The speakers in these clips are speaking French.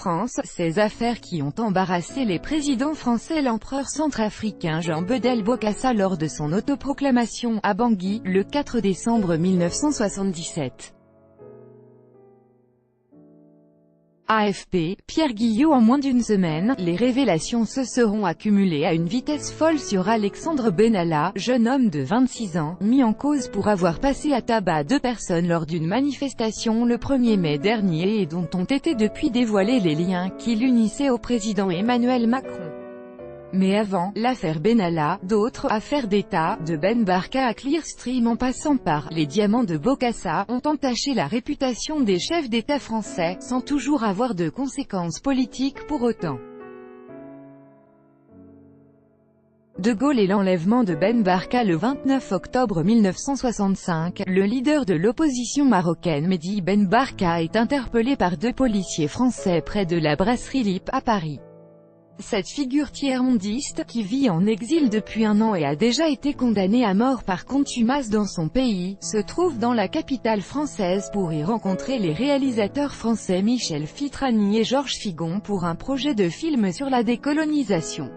France, ces affaires qui ont embarrassé les présidents français. L'empereur centrafricain Jean Bedel Bokassa lors de son autoproclamation à Bangui, le 4 décembre 1977. AFP, Pierre Guillot. En moins d'une semaine, les révélations se seront accumulées à une vitesse folle sur Alexandre Benalla, jeune homme de 26 ans, mis en cause pour avoir passé à tabac 2 personnes lors d'une manifestation le 1er mai dernier et dont ont été depuis dévoilés les liens qui l'unissaient au président Emmanuel Macron. Mais avant l'affaire Benalla, d'autres affaires d'État, de Ben Barka à Clearstream en passant par les diamants de Bokassa, ont entaché la réputation des chefs d'État français, sans toujours avoir de conséquences politiques pour autant. De Gaulle et l'enlèvement de Ben Barka le 29 octobre 1965, le leader de l'opposition marocaine Mehdi Ben Barka est interpellé par 2 policiers français près de la brasserie Lip à Paris. Cette figure tiers-mondiste, qui vit en exil depuis 1 an et a déjà été condamnée à mort par contumace dans son pays, se trouve dans la capitale française pour y rencontrer les réalisateurs français Michel Fitrani et Georges Figon pour un projet de film sur la décolonisation.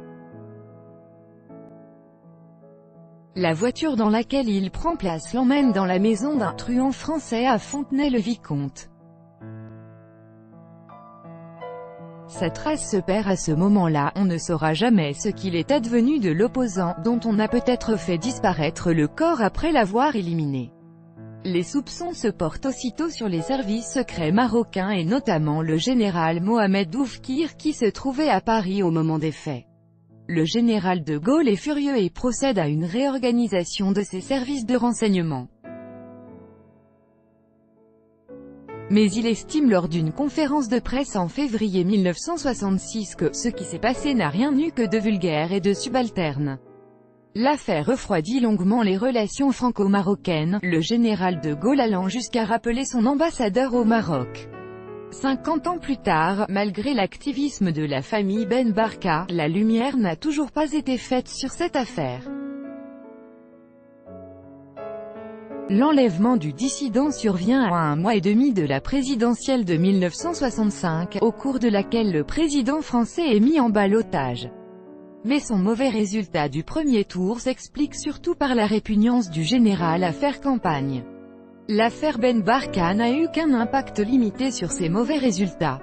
La voiture dans laquelle il prend place l'emmène dans la maison d'un truand français à Fontenay-le-Vicomte. Sa trace se perd à ce moment-là, on ne saura jamais ce qu'il est advenu de l'opposant, dont on a peut-être fait disparaître le corps après l'avoir éliminé. Les soupçons se portent aussitôt sur les services secrets marocains et notamment le général Mohamed Oufkir qui se trouvait à Paris au moment des faits. Le général de Gaulle est furieux et procède à une réorganisation de ses services de renseignement. Mais il estime lors d'une conférence de presse en février 1966 que ce qui s'est passé n'a rien eu que de vulgaire et de subalterne. L'affaire refroidit longuement les relations franco-marocaines, le général de Gaulle allant jusqu'à rappeler son ambassadeur au Maroc. 50 ans plus tard, malgré l'activisme de la famille Ben Barka, la lumière n'a toujours pas été faite sur cette affaire. L'enlèvement du dissident survient à 1 mois et demi de la présidentielle de 1965, au cours de laquelle le président français est mis en ballottage. Mais son mauvais résultat du premier tour s'explique surtout par la répugnance du général à faire campagne. L'affaire Ben Barka n'a eu qu'un impact limité sur ces mauvais résultats.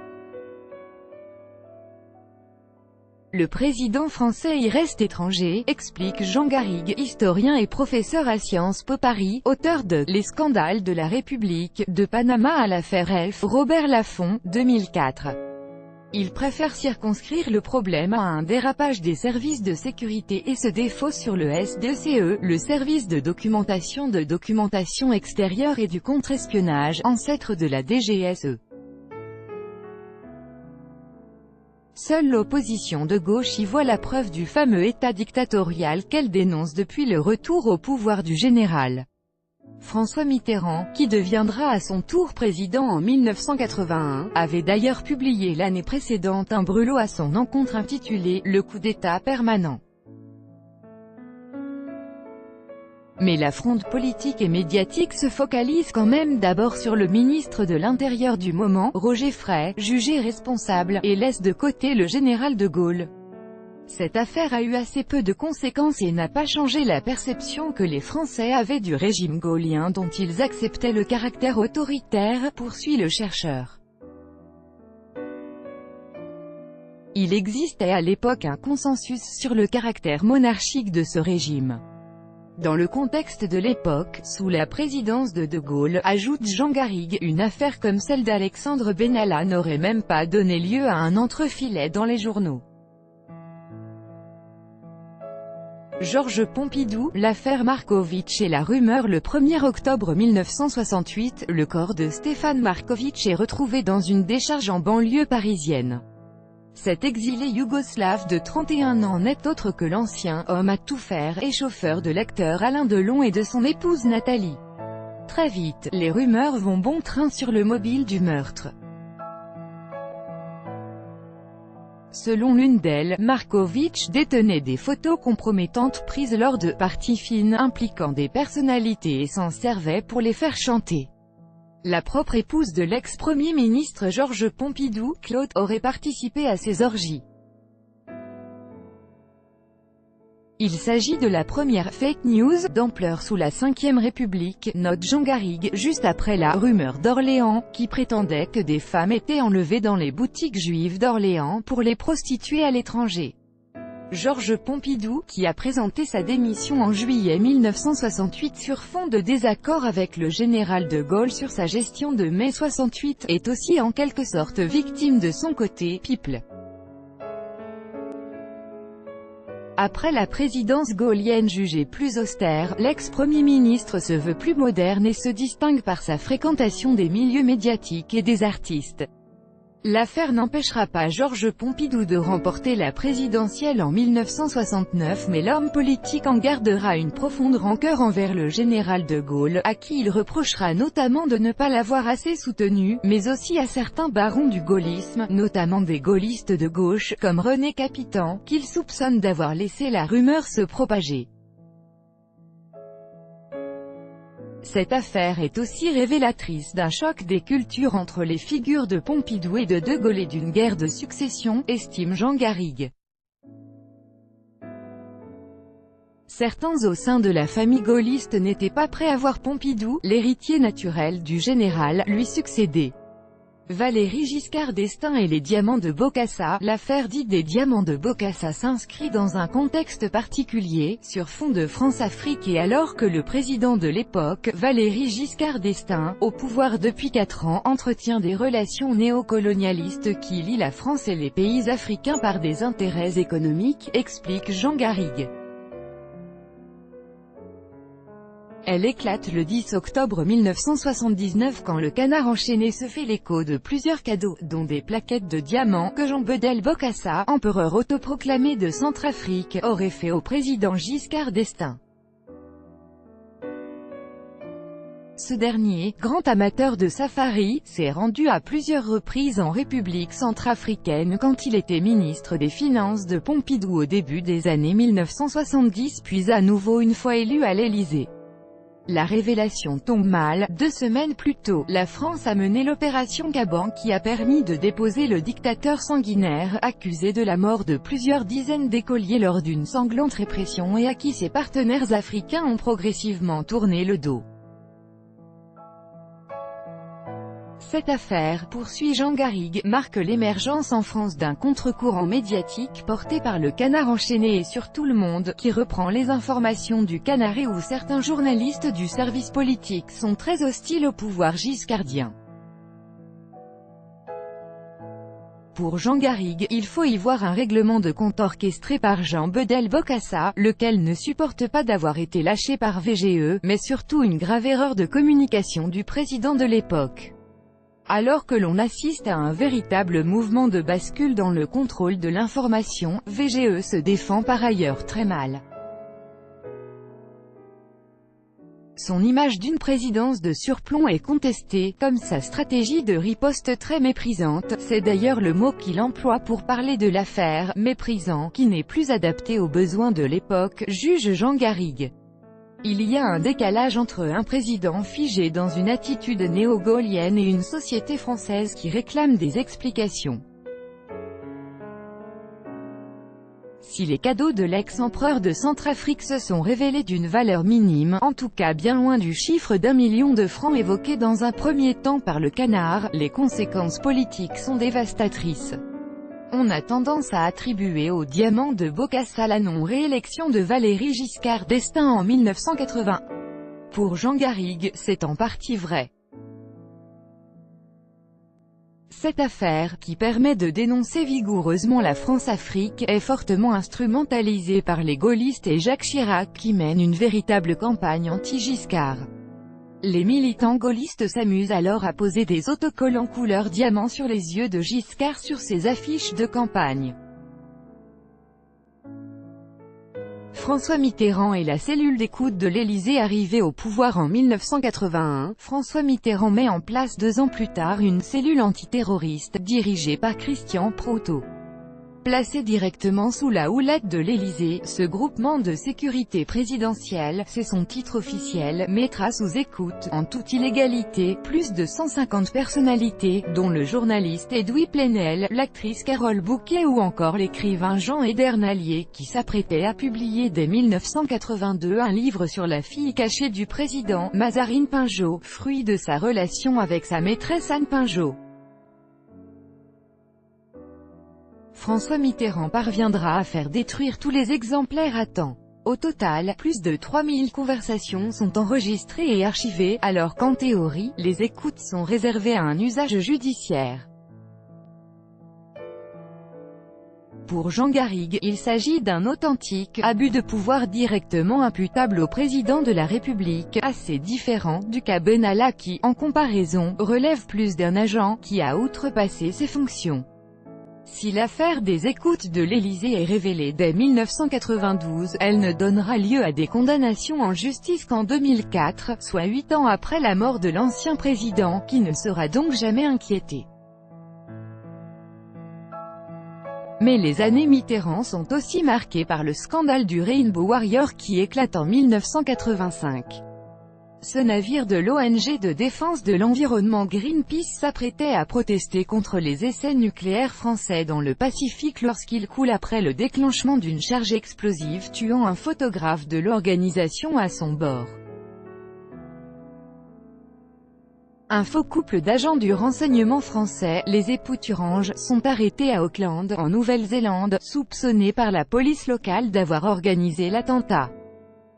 Le président français y reste étranger, explique Jean Garrigue, historien et professeur à Sciences Po Paris, auteur de « Les scandales de la République, de Panama à l'affaire F. Robert Laffont, 2004 ». Il préfère circonscrire le problème à un dérapage des services de sécurité et se défausse sur le SDECE, le service de documentation extérieure et du contre-espionnage, ancêtre de la DGSE. Seule l'opposition de gauche y voit la preuve du fameux État dictatorial qu'elle dénonce depuis le retour au pouvoir du général. François Mitterrand, qui deviendra à son tour président en 1981, avait d'ailleurs publié l'année précédente un brûlot à son encontre intitulé « Le coup d'État permanent ». Mais la fronde politique et médiatique se focalise quand même d'abord sur le ministre de l'Intérieur du moment, Roger Frey, jugé responsable, et laisse de côté le général de Gaulle. Cette affaire a eu assez peu de conséquences et n'a pas changé la perception que les Français avaient du régime gaullien dont ils acceptaient le caractère autoritaire, poursuit le chercheur. Il existait à l'époque un consensus sur le caractère monarchique de ce régime. Dans le contexte de l'époque, sous la présidence de De Gaulle, ajoute Jean Garrigue, une affaire comme celle d'Alexandre Benalla n'aurait même pas donné lieu à un entrefilet dans les journaux. Georges Pompidou, l'affaire Markovitch et la rumeur. Le 1er octobre 1968, le corps de Stéphane Markovitch est retrouvé dans une décharge en banlieue parisienne. Cet exilé yougoslave de 31 ans n'est autre que l'ancien homme à tout faire et chauffeur de l'acteur Alain Delon et de son épouse Nathalie. Très vite, les rumeurs vont bon train sur le mobile du meurtre. Selon l'une d'elles, Markovitch détenait des photos compromettantes prises lors de parties fines impliquant des personnalités et s'en servait pour les faire chanter. La propre épouse de l'ex-premier ministre Georges Pompidou, Claude, aurait participé à ces orgies. Il s'agit de la première fake news d'ampleur sous la Ve République, note Jean Garrigue, juste après la « rumeur d'Orléans », qui prétendait que des femmes étaient enlevées dans les boutiques juives d'Orléans pour les prostituer à l'étranger. Georges Pompidou, qui a présenté sa démission en juillet 1968 sur fond de désaccord avec le général de Gaulle sur sa gestion de mai 68, est aussi en quelque sorte victime de son côté « people ». Après la présidence gaulienne jugée plus austère, l'ex-premier ministre se veut plus moderne et se distingue par sa fréquentation des milieux médiatiques et des artistes. L'affaire n'empêchera pas Georges Pompidou de remporter la présidentielle en 1969, mais l'homme politique en gardera une profonde rancœur envers le général de Gaulle, à qui il reprochera notamment de ne pas l'avoir assez soutenu, mais aussi à certains barons du gaullisme, notamment des gaullistes de gauche, comme René Capitan, qu'il soupçonne d'avoir laissé la rumeur se propager. Cette affaire est aussi révélatrice d'un choc des cultures entre les figures de Pompidou et de Gaulle et d'une guerre de succession, estime Jean Garrigue. Certains au sein de la famille gaulliste n'étaient pas prêts à voir Pompidou, l'héritier naturel du général, lui succéder. Valéry Giscard d'Estaing et les diamants de Bokassa. L'affaire dite des diamants de Bokassa s'inscrit dans un contexte particulier, sur fond de France-Afrique et alors que le président de l'époque, Valéry Giscard d'Estaing, au pouvoir depuis 4 ans, entretient des relations néocolonialistes qui lient la France et les pays africains par des intérêts économiques, explique Jean Garrigue. Elle éclate le 10 octobre 1979 quand le Canard enchaîné se fait l'écho de plusieurs cadeaux, dont des plaquettes de diamants, que Jean Bedel Bokassa, empereur autoproclamé de Centrafrique, aurait fait au président Giscard d'Estaing. Ce dernier, grand amateur de safari, s'est rendu à plusieurs reprises en République centrafricaine quand il était ministre des Finances de Pompidou au début des années 1970 puis à nouveau une fois élu à l'Élysée. La révélation tombe mal. 2 semaines plus tôt, la France a mené l'opération Caban qui a permis de déposer le dictateur sanguinaire, accusé de la mort de plusieurs dizaines d'écoliers lors d'une sanglante répression et à qui ses partenaires africains ont progressivement tourné le dos. Cette affaire, poursuit Jean Garrigue, marque l'émergence en France d'un contre-courant médiatique porté par le Canard enchaîné et sur tout le monde, qui reprend les informations du Canard et où certains journalistes du service politique sont très hostiles au pouvoir giscardien. Pour Jean Garrigue, il faut y voir un règlement de compte orchestré par Jean Bedel Bokassa, lequel ne supporte pas d'avoir été lâché par VGE, mais surtout une grave erreur de communication du président de l'époque. Alors que l'on assiste à un véritable mouvement de bascule dans le contrôle de l'information, VGE se défend par ailleurs très mal. Son image d'une présidence de surplomb est contestée, comme sa stratégie de riposte très méprisante, c'est d'ailleurs le mot qu'il emploie pour parler de l'affaire, méprisant, qui n'est plus adapté aux besoins de l'époque, juge Jean Garrigue. Il y a un décalage entre un président figé dans une attitude néo-gaulienne et une société française qui réclame des explications. Si les cadeaux de l'ex-empereur de Centrafrique se sont révélés d'une valeur minime, en tout cas bien loin du chiffre d'1 million de francs évoqué dans un premier temps par le Canard, les conséquences politiques sont dévastatrices. On a tendance à attribuer aux diamants de Bokassa la non-réélection de Valéry Giscard d'Estaing en 1980. Pour Jean Garrigue, c'est en partie vrai. Cette affaire, qui permet de dénoncer vigoureusement la France-Afrique, est fortement instrumentalisée par les gaullistes et Jacques Chirac qui mène une véritable campagne anti-Giscard. Les militants gaullistes s'amusent alors à poser des autocollants couleur diamant sur les yeux de Giscard sur ses affiches de campagne. François Mitterrand et la cellule d'écoute de l'Élysée arrivés au pouvoir en 1981, François Mitterrand met en place 2 ans plus tard une cellule antiterroriste, dirigée par Christian Proto. Placé directement sous la houlette de l'Élysée, ce groupement de sécurité présidentielle, c'est son titre officiel, mettra sous écoute, en toute illégalité, plus de 150 personnalités, dont le journaliste Edoui Plenel, l'actrice Carole Bouquet ou encore l'écrivain Jean Edernalier, qui s'apprêtait à publier dès 1982 un livre sur la fille cachée du président, Mazarine Pinjot, fruit de sa relation avec sa maîtresse Anne Pinjot. François Mitterrand parviendra à faire détruire tous les exemplaires à temps. Au total, plus de 3000 conversations sont enregistrées et archivées, alors qu'en théorie, les écoutes sont réservées à un usage judiciaire. Pour Jean Garrigue, il s'agit d'un authentique abus de pouvoir directement imputable au président de la République, assez différent du cas Benalla qui, en comparaison, relève plus d'un agent qui a outrepassé ses fonctions. Si l'affaire des écoutes de l'Élysée est révélée dès 1992, elle ne donnera lieu à des condamnations en justice qu'en 2004, soit 8 ans après la mort de l'ancien président, qui ne sera donc jamais inquiété. Mais les années Mitterrand sont aussi marquées par le scandale du Rainbow Warrior qui éclate en 1985. Ce navire de l'ONG de défense de l'environnement Greenpeace s'apprêtait à protester contre les essais nucléaires français dans le Pacifique lorsqu'il coule après le déclenchement d'une charge explosive tuant un photographe de l'organisation à son bord. Un faux couple d'agents du renseignement français, les époux Thurange, sont arrêtés à Auckland, en Nouvelle-Zélande, soupçonnés par la police locale d'avoir organisé l'attentat.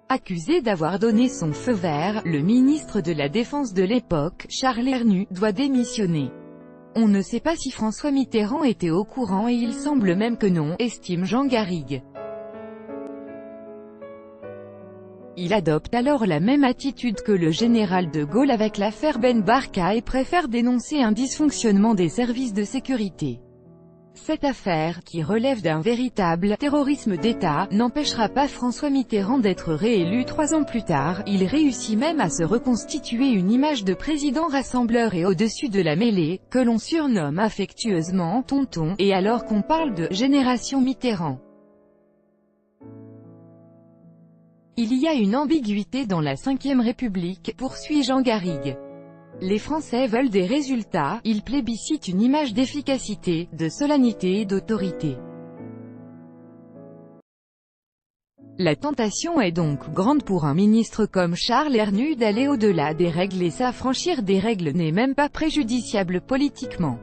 Accusé d'avoir donné son feu vert, le ministre de la Défense de l'époque, Charles Hernu, doit démissionner. On ne sait pas si François Mitterrand était au courant et il semble même que non, estime Jean Garrigue. Il adopte alors la même attitude que le général de Gaulle avec l'affaire Ben Barka et préfère dénoncer un dysfonctionnement des services de sécurité. Cette affaire, qui relève d'un véritable terrorisme d'État, n'empêchera pas François Mitterrand d'être réélu 3 ans plus tard. Il réussit même à se reconstituer une image de président rassembleur et au-dessus de la mêlée, que l'on surnomme affectueusement « tonton », et alors qu'on parle de « génération Mitterrand ». Il y a une ambiguïté dans la Ve République, poursuit Jean Garrigue. Les Français veulent des résultats, ils plébiscitent une image d'efficacité, de solennité et d'autorité. La tentation est donc grande pour un ministre comme Charles Hernu d'aller au-delà des règles et s'affranchir des règles n'est même pas préjudiciable politiquement.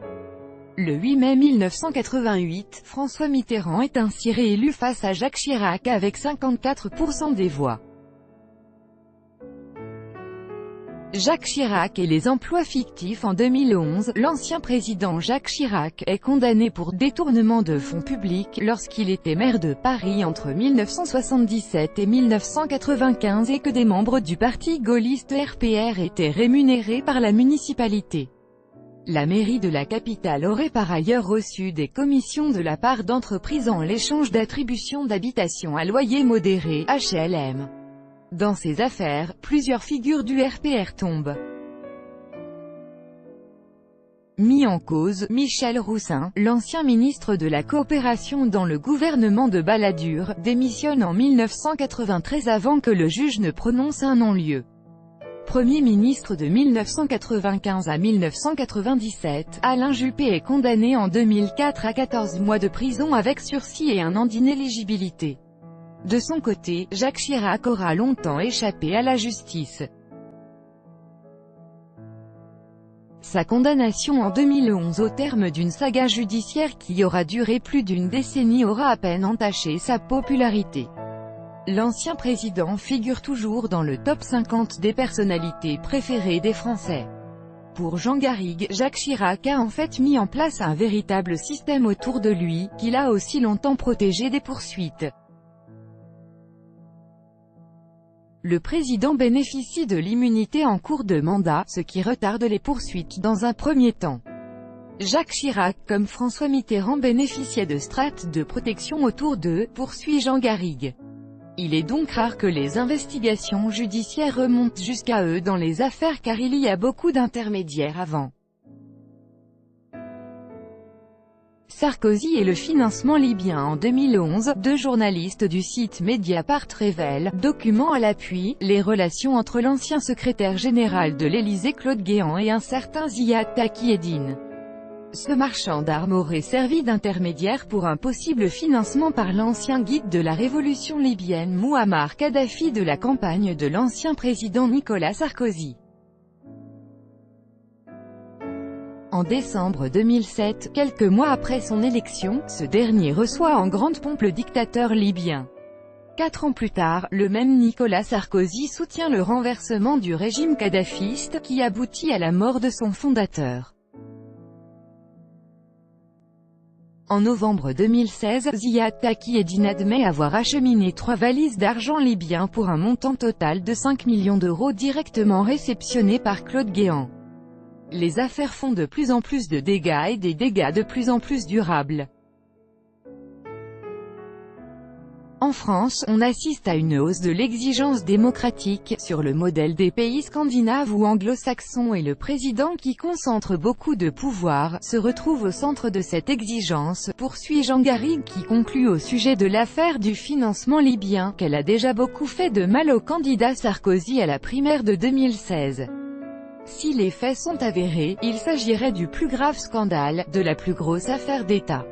Le 8 mai 1988, François Mitterrand est ainsi réélu face à Jacques Chirac avec 54% des voix. Jacques Chirac et les emplois fictifs. En 2011, l'ancien président Jacques Chirac est condamné pour détournement de fonds publics lorsqu'il était maire de Paris entre 1977 et 1995 et que des membres du parti gaulliste RPR étaient rémunérés par la municipalité. La mairie de la capitale aurait par ailleurs reçu des commissions de la part d'entreprises en l'échange d'attributions d'habitations à loyer modéré, HLM. Dans ces affaires, plusieurs figures du RPR tombent. Mis en cause, Michel Roussin, l'ancien ministre de la Coopération dans le gouvernement de Balladur, démissionne en 1993 avant que le juge ne prononce un non-lieu. Premier ministre de 1995 à 1997, Alain Juppé est condamné en 2004 à 14 mois de prison avec sursis et 1 an d'inéligibilité. De son côté, Jacques Chirac aura longtemps échappé à la justice. Sa condamnation en 2011 au terme d'une saga judiciaire qui aura duré plus d'une décennie aura à peine entaché sa popularité. L'ancien président figure toujours dans le top 50 des personnalités préférées des Français. Pour Jean Garrigue, Jacques Chirac a en fait mis en place un véritable système autour de lui, qui l'a aussi longtemps protégé des poursuites. Le président bénéficie de l'immunité en cours de mandat, ce qui retarde les poursuites dans un premier temps. Jacques Chirac, comme François Mitterrand, bénéficiait de strates de protection autour d'eux, poursuit Jean Garrigue. Il est donc rare que les investigations judiciaires remontent jusqu'à eux dans les affaires car il y a beaucoup d'intermédiaires avant. Sarkozy et le financement libyen en 2011, deux journalistes du site Mediapart révèlent, document à l'appui, les relations entre l'ancien secrétaire général de l'Élysée Claude Guéant et un certain Ziad Taqi-Eddine. Ce marchand d'armes aurait servi d'intermédiaire pour un possible financement par l'ancien guide de la révolution libyenne Mouammar Kadhafi de la campagne de l'ancien président Nicolas Sarkozy. En décembre 2007, quelques mois après son élection, ce dernier reçoit en grande pompe le dictateur libyen. 4 ans plus tard, le même Nicolas Sarkozy soutient le renversement du régime kadhafiste, qui aboutit à la mort de son fondateur. En novembre 2016, Ziad Taqi-Eddine admet avoir acheminé 3 valises d'argent libyen pour un montant total de 5 millions d'euros directement réceptionnés par Claude Guéant. Les affaires font de plus en plus de dégâts et des dégâts de plus en plus durables. En France, on assiste à une hausse de l'exigence démocratique, sur le modèle des pays scandinaves ou anglo-saxons, et le président qui concentre beaucoup de pouvoir, se retrouve au centre de cette exigence, poursuit Jean Garrigue qui conclut au sujet de l'affaire du financement libyen, qu'elle a déjà beaucoup fait de mal au candidat Sarkozy à la primaire de 2016. Si les faits sont avérés, il s'agirait du plus grave scandale, de la plus grosse affaire d'État.